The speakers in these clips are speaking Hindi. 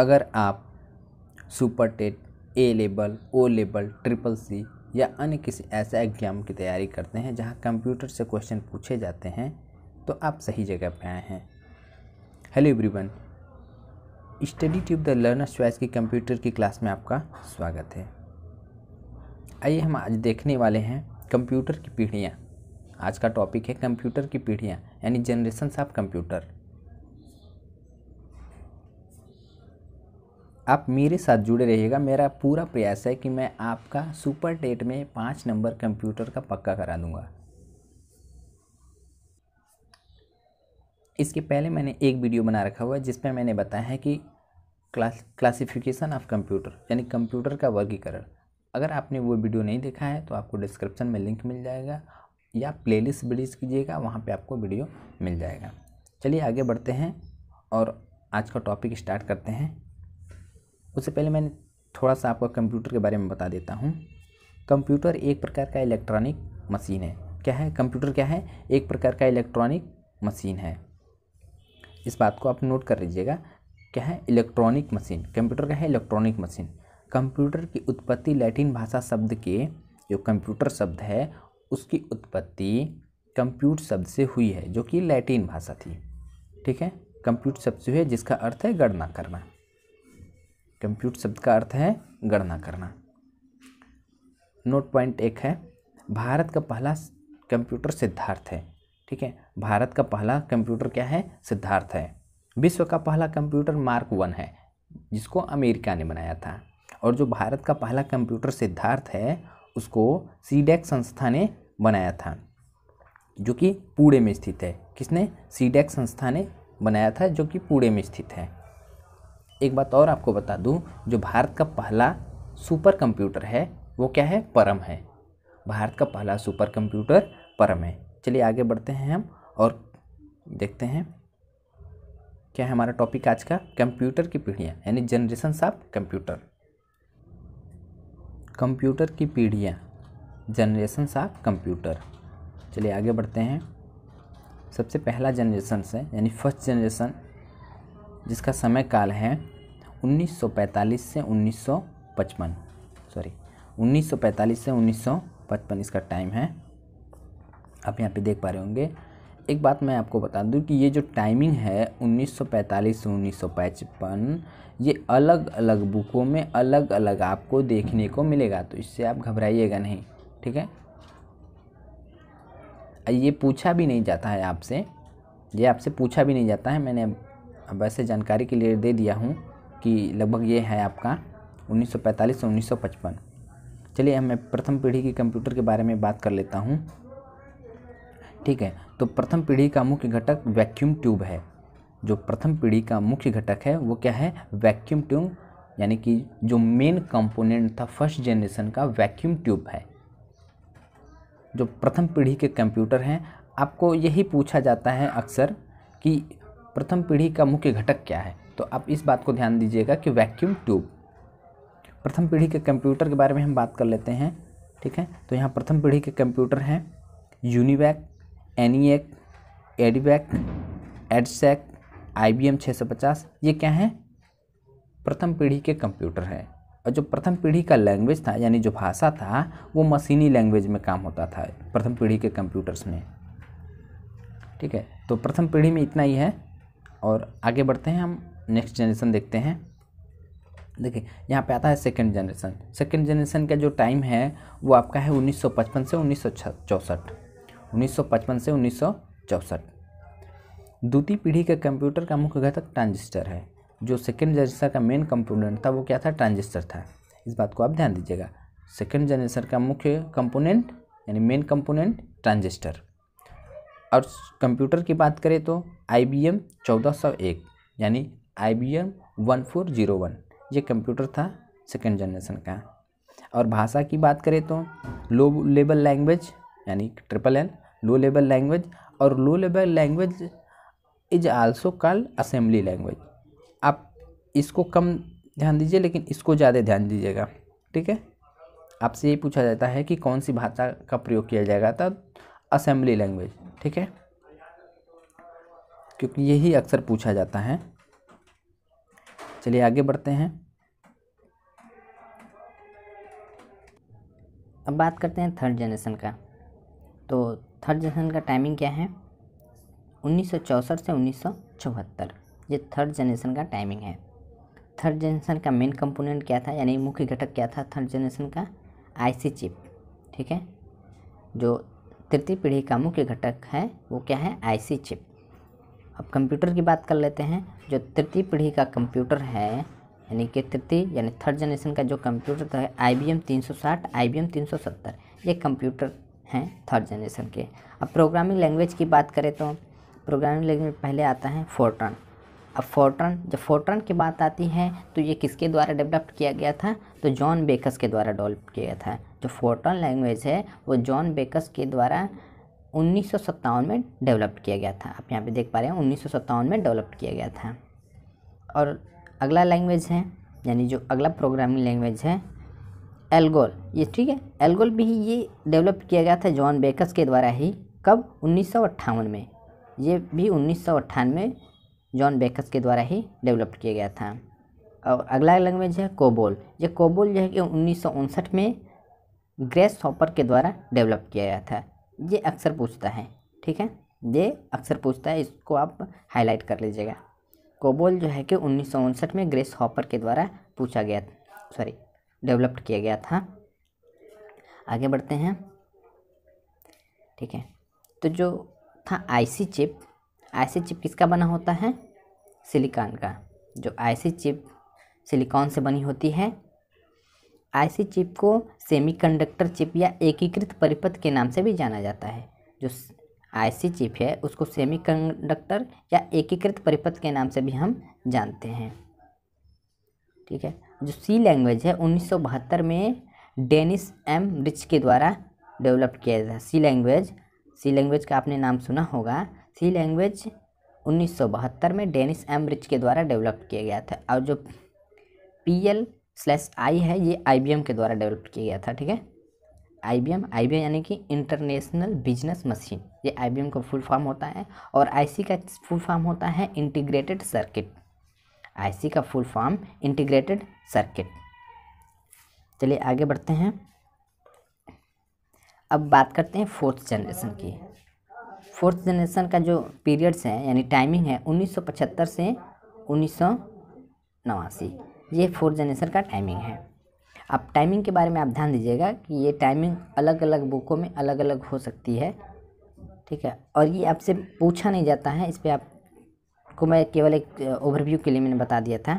अगर आप super TET, A level, O level, triple C या अन्य किसी ऐसे एग्जाम की तैयारी करते हैं जहां कंप्यूटर से क्वेश्चन पूछे जाते हैं तो आप सही जगह पर आए हैं। Hello everyone, study tube the learners choice की कंप्यूटर की क्लास में आपका स्वागत है। आइए हम आज देखने वाले हैं कंप्यूटर की पीढ़ियाँ। आज का टॉपिक है कंप्यूटर की पीढ़ियाँ यानी जनरेशंस ऑफ कंप्यूटर। आप मेरे साथ जुड़े रहिएगा। मेरा पूरा प्रयास है कि मैं आपका सुपर टेट में 5 नंबर कंप्यूटर का पक्का करा दूंगा। इसके पहले मैंने एक वीडियो बना रखा हुआ है जिसमें मैंने बताया है कि क्लासिफिकेशन ऑफ कंप्यूटर यानी कंप्यूटर का वर्गीकरण। अगर आपने वो वीडियो नहीं देखा है तो आपको डिस्क्रिप्शन में लिंक मिल जाएगा या प्लेलिस्ट विजिट कीजिएगा, वहाँ पे आपको वीडियो मिल जाएगा। चलिए आगे बढ़ते हैं और आज का टॉपिक स्टार्ट करते हैं। उससे पहले मैंने थोड़ा सा आपको कंप्यूटर के बारे में बता देता हूँ। कंप्यूटर एक प्रकार का इलेक्ट्रॉनिक मशीन है। क्या है कंप्यूटर? क्या है? एक प्रकार का इलेक्ट्रॉनिक मशीन है। इस बात को आप नोट कर लीजिएगा। क्या है? Electronic machine. कंप्यूटर क्या है? Electronic machine. कंप्यूटर की उत्पत्ति लैटिन भाषा शब्द के, जो कंप्यूटर शब्द है उसकी उत्पत्ति कंप्यूट शब्द से हुई है, जो कि लैटिन भाषा थी। ठीक है, कंप्यूट शब्द से हुई है जिसका अर्थ है गणना करना। कंप्यूट शब्द का अर्थ है गणना करना। नोट पॉइंट 1 है, भारत का पहला कंप्यूटर सिद्धार्थ है। ठीक है, भारत का पहला कंप्यूटर क्या है? सिद्धार्थ है। विश्व का पहला कंप्यूटर मार्क 1 है जिसको अमेरिका ने बनाया था। और जो भारत का पहला कंप्यूटर सिद्धार्थ है उसको सीडेक संस्था ने बनाया था, जो कि पुणे में स्थित है। किसने? सीडेक संस्था ने बनाया था, जो कि पुणे में स्थित है। एक बात और आपको बता दूं, जो भारत का पहला सुपर कंप्यूटर है वो क्या है? परम है। भारत का पहला सुपर कंप्यूटर परम है। चलिए आगे बढ़ते हैं हम और देखते हैं क्या है हमारा टॉपिक आज का। कंप्यूटर की पीढ़ियाँ यानी जनरेशंस ऑफ कंप्यूटर। कंप्यूटर की पीढ़ियाँ, जनरेशंस ऑफ कंप्यूटर। चलिए आगे बढ़ते हैं। सबसे पहला जनरेशन है यानी फर्स्ट जनरेशन, जिसका समय काल है 1945 से 1955। 1945 से 1955 इसका टाइम है। आप यहाँ पे देख पा रहे होंगे। एक बात मैं आपको बता दूं कि ये जो टाइमिंग है 1945 से 1955, ये अलग अलग बुकों में अलग अलग आपको देखने को मिलेगा, तो इससे आप घबराइएगा नहीं। ठीक है, ये पूछा भी नहीं जाता है आपसे, ये आपसे पूछा भी नहीं जाता है। मैंने अब ऐसे जानकारी के लिए दे दिया हूँ कि लगभग ये है आपका 1945 से 1955। चलिए मैं प्रथम पीढ़ी की कंप्यूटर के बारे में बात कर लेता हूँ। ठीक है, तो प्रथम पीढ़ी का मुख्य घटक वैक्यूम ट्यूब है। जो प्रथम पीढ़ी का मुख्य घटक है वो क्या है? वैक्यूम ट्यूब, यानी कि जो मेन कंपोनेंट था फर्स्ट जनरेशन का वैक्यूम ट्यूब है। जो प्रथम पीढ़ी के कंप्यूटर हैं, आपको यही पूछा जाता है अक्सर कि प्रथम पीढ़ी का मुख्य घटक क्या है, तो आप इस बात को ध्यान दीजिएगा कि वैक्यूम ट्यूब। प्रथम पीढ़ी के कंप्यूटर के बारे में हम बात कर लेते हैं। ठीक है, तो यहाँ प्रथम पीढ़ी के कंप्यूटर हैं यूनिवैक, एनीएक, एडीवैक, एडसैक, IBM 650। ये क्या है? प्रथम पीढ़ी के कंप्यूटर है। और जो प्रथम पीढ़ी का लैंग्वेज था यानी जो भाषा था वो मशीनी लैंग्वेज में काम होता था प्रथम पीढ़ी के कंप्यूटर्स में। ठीक है, तो प्रथम पीढ़ी में इतना ही है और आगे बढ़ते हैं हम। नेक्स्ट जनरेशन देखते हैं। देखिए यहाँ पे आता है सेकंड जनरेशन। सेकंड जनरेशन का जो टाइम है वो आपका है 1955 से 1964। 1955 से 1964। द्वितीय पीढ़ी के कंप्यूटर का मुख्य घटक ट्रांजिस्टर है। जो सेकंड जनरेशन का मेन कंपोनेंट था वो क्या था? ट्रांजिस्टर था। इस बात को आप ध्यान दीजिएगा। सेकंड जनरेशन का मुख्य कंपोनेंट यानी मेन कंपोनेंट ट्रांजिस्टर। और कंप्यूटर की बात करें तो IBM 1401 यानी IBM 1401 ये कंप्यूटर था सेकंड जनरेशन का। और भाषा की बात करें तो लो लेवल लैंग्वेज यानी LLL, लो लेवल लैंग्वेज। और low level language is also called assembly language. आप इसको कम ध्यान दीजिए लेकिन इसको ज़्यादा ध्यान दीजिएगा। ठीक है, आपसे ये पूछा जाता है कि कौन सी भाषा का प्रयोग किया जाएगा, तब असेंबली लैंग्वेज। ठीक है, क्योंकि यही अक्सर पूछा जाता है। चलिए आगे बढ़ते हैं। अब बात करते हैं थर्ड जनरेशन का। तो थर्ड जनरेशन का टाइमिंग क्या है? 1964 से 1974, ये थर्ड जनरेशन का टाइमिंग है। थर्ड जनरेशन का मेन कंपोनेंट क्या था, यानी मुख्य घटक क्या था थर्ड जनरेशन का? IC chip. ठीक है, जो तृतीय पीढ़ी का मुख्य घटक है वो क्या है? IC chip. अब कंप्यूटर की बात कर लेते हैं। जो तृतीय पीढ़ी का कंप्यूटर है, यानी कि तृतीय यानी थर्ड जनरेशन का जो कंप्यूटर था IBM 360, IBM 370, ये कंप्यूटर हैं थर्ड जनरेशन के। अब प्रोग्रामिंग लैंग्वेज की बात करें तो प्रोग्रामिंग लैंग्वेज पहले आता है फोर्ट्रन। अब जब फोर्ट्रन की बात आती है तो ये किसके द्वारा डेवलप किया गया था? तो जॉन बेकस के द्वारा डेवलप किया गया था। जो फोर्ट्रन लैंग्वेज है वो जॉन बेकस के द्वारा 1957 में डेवलप किया गया था। आप यहाँ पे देख पा रहे हैं 1957 में डेवलप किया गया था। और अगला लैंग्वेज है, यानी जो अगला प्रोग्रामिंग लैंग्वेज है एल्गोल, ये ठीक है। एल्गोल भी ये डेवलप किया गया था जॉन बेकस के द्वारा ही। कब? 1958 में। ये भी 1958 में जॉन बेकस के द्वारा ही डेवलप किया गया था। और अगला लैंग्वेज है कोबोल। ये कोबोल जो है कि 1959 में ग्रेस हॉपर के द्वारा डेवलप किया गया था। ये अक्सर पूछता है, ठीक है, ये अक्सर पूछता है, इसको आप हाईलाइट कर लीजिएगा। कोबोल जो है कि 1959 में ग्रेस हॉपर के द्वारा डेवलप्ड किया गया था। आगे बढ़ते हैं। ठीक है, तो जो था आईसी चिप किसका बना होता है? सिलिकॉन का। जो आईसी चिप सिलिकॉन से बनी होती है। आईसी चिप को सेमीकंडक्टर चिप या एकीकृत परिपथ के नाम से भी जाना जाता है। जो आईसी चिप है उसको सेमीकंडक्टर या एकीकृत परिपथ के नाम से भी हम जानते हैं। ठीक है, जो सी लैंग्वेज है 1972 में डेनिस एम रिच के द्वारा डेवलप किया था। सी लैंग्वेज का आपने नाम सुना होगा। सी लैंग्वेज 1972 में डेनिस एम रिच के द्वारा डेवलप किया गया था। और जो PL/I है ये IBM के द्वारा डेवलप किया गया था। ठीक है, IBM यानी कि इंटरनेशनल बिजनेस मशीन, ये IBM का फुल फॉर्म होता है। और IC का फुल फॉर्म होता है इंटीग्रेटेड सर्किट। IC का फुल फॉर्म इंटीग्रेटेड सर्किट। चलिए आगे बढ़ते हैं। अब बात करते हैं फोर्थ जनरेशन की। फोर्थ जनरेशन का जो पीरियड्स हैं यानी टाइमिंग है 1975 से 1989, ये फोर्थ जनरेशन का टाइमिंग है। अब टाइमिंग के बारे में आप ध्यान दीजिएगा कि ये टाइमिंग अलग अलग बुकों में अलग अलग हो सकती है। ठीक है, और ये आपसे पूछा नहीं जाता है, इस पर आपको मैं केवल एक ओवरव्यू के लिए मैंने बता दिया था।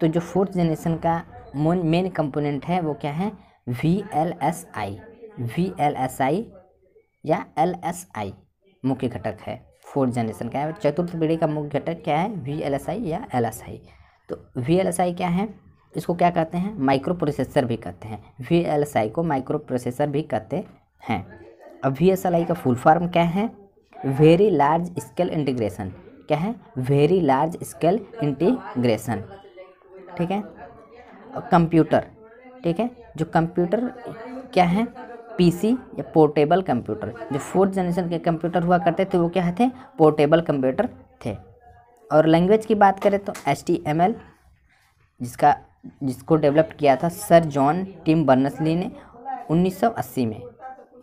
तो जो फोर्थ जनरेशन का मेन कंपोनेंट है वो क्या है? VLSI या LSI मुख्य घटक है फोर्थ जनरेशन का। चतुर्थ पीढ़ी का मुख्य घटक क्या है? VLSI या LSI। तो VLSI क्या है? इसको क्या कहते हैं? माइक्रो प्रोसेसर भी कहते हैं। VLSI को माइक्रो प्रोसेसर भी कहते हैं। अब VLSI का फुल फॉर्म क्या है? Very large scale integration. क्या है? Very large scale integration. ठीक है, और कंप्यूटर, ठीक है, जो कंप्यूटर क्या है? PC या पोर्टेबल कंप्यूटर। जो फोर्थ जनरेशन के कंप्यूटर हुआ करते थे वो क्या थे? पोर्टेबल कंप्यूटर थे। और लैंग्वेज की बात करें तो HTML, जिसको डेवलप किया था सर जॉन टिम बर्नर्स-ली ने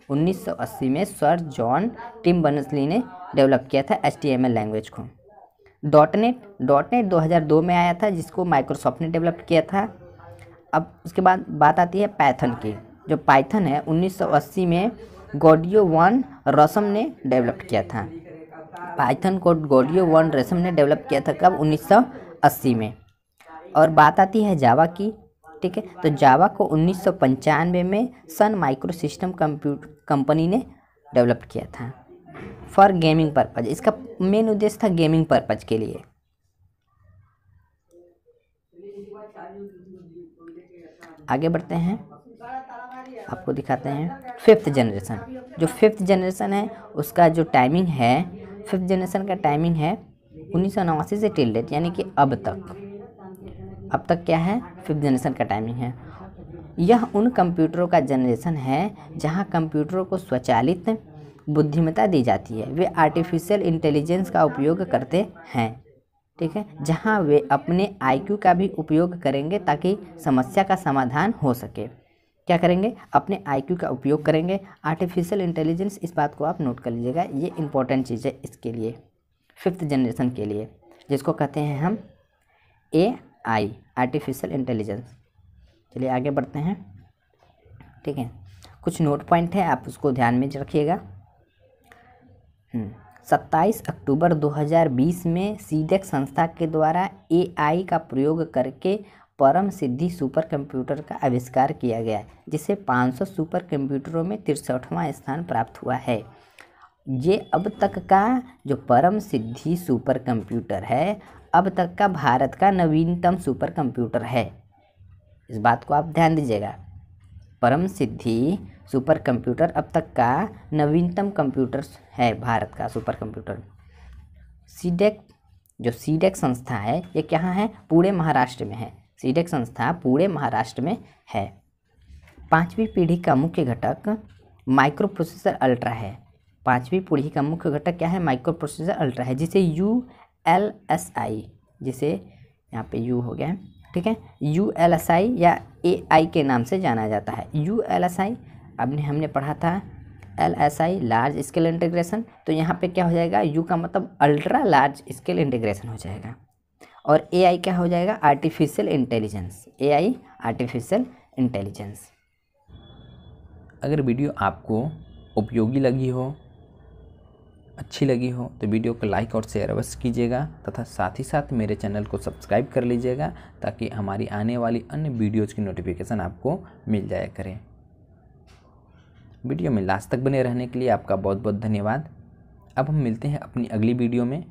1980 में सर जॉन टिम बर्नर्स-ली ने डेवलप किया था HTML लैंग्वेज को। डॉटनेट 2002 में आया था, जिसको माइक्रोसॉफ्ट ने डेवलप किया था। अब उसके बाद बात आती है पाइथन की। जो पाइथन है 1980 में गॉडियो वन रसम ने डेवलप किया था। पाइथन को गॉडियो वन रसम ने डेवलप किया था कब? 1980 में। और बात आती है जावा की। ठीक है, तो जावा को 1995 में सन माइक्रो सिस्टम कंपनी ने डेवलप किया था फॉर गेमिंग पर्पज। इसका मेन उद्देश्य था गेमिंग पर्पज के लिए। आगे बढ़ते हैं, आपको दिखाते हैं फिफ्थ जनरेशन। जो फिफ्थ जनरेशन है उसका जो टाइमिंग है, फिफ्थ जनरेशन का टाइमिंग है 1989 से टिल डेट, यानी कि अब तक क्या है? फिफ्थ जनरेशन का टाइमिंग है। यह उन कंप्यूटरों का जनरेशन है जहां कंप्यूटरों को स्वचालित बुद्धिमत्ता दी जाती है। वे आर्टिफिशियल इंटेलिजेंस का उपयोग करते हैं। ठीक है, जहाँ वे अपने आईक्यू का भी उपयोग करेंगे ताकि समस्या का समाधान हो सके। क्या करेंगे? अपने आईक्यू का उपयोग करेंगे। आर्टिफिशियल इंटेलिजेंस, इस बात को आप नोट कर लीजिएगा, ये इंपॉर्टेंट चीज़ है इसके लिए, 5th जनरेशन के लिए, जिसको कहते हैं हम AI, आर्टिफिशियल इंटेलिजेंस। चलिए आगे बढ़ते हैं। ठीक है, कुछ नोट पॉइंट है, आप उसको ध्यान में रखिएगा। 27 अक्टूबर 2020 में सीडेक संस्था के द्वारा AI का प्रयोग करके परम सिद्धि सुपर कंप्यूटर का आविष्कार किया गया, जिसे 500 सुपर कंप्यूटरों में 63वां स्थान प्राप्त हुआ है। ये अब तक का जो परम सिद्धि सुपर कंप्यूटर है, अब तक का भारत का नवीनतम सुपर कंप्यूटर है। इस बात को आप ध्यान दीजिएगा, परम सिद्धि सुपर कंप्यूटर अब तक का नवीनतम कंप्यूटर है, भारत का सुपर कंप्यूटर। सीडेक, जो सीडेक संस्था है, ये कहाँ है? पुणे महाराष्ट्र में है। सीडेक संस्था पुणे महाराष्ट्र में है। 5वीं पीढ़ी का मुख्य घटक माइक्रो प्रोसेसर अल्ट्रा है। 5वीं पीढ़ी का मुख्य घटक क्या है? माइक्रो प्रोसेसर अल्ट्रा है, जिसे ULSI, जिसे यहाँ पे U हो गया, ठीक है, ULSI या AI के नाम से जाना जाता है। ULSI अब हमने पढ़ा था LSI, लार्ज स्केल इंटीग्रेशन, तो यहाँ पे क्या हो जाएगा? U का मतलब अल्ट्रा लार्ज स्केल इंटीग्रेशन हो जाएगा, और AI क्या हो जाएगा? Artificial intelligence. AI artificial intelligence. अगर वीडियो आपको उपयोगी लगी हो, अच्छी लगी हो, तो वीडियो को लाइक और शेयर अवश्य कीजिएगा, तथा साथ ही साथ मेरे चैनल को सब्सक्राइब कर लीजिएगा, ताकि हमारी आने वाली अन्य वीडियोज़ की नोटिफिकेशन आपको मिल जाया करे। वीडियो में लास्ट तक बने रहने के लिए आपका बहुत बहुत धन्यवाद। अब हम मिलते हैं अपनी अगली वीडियो में।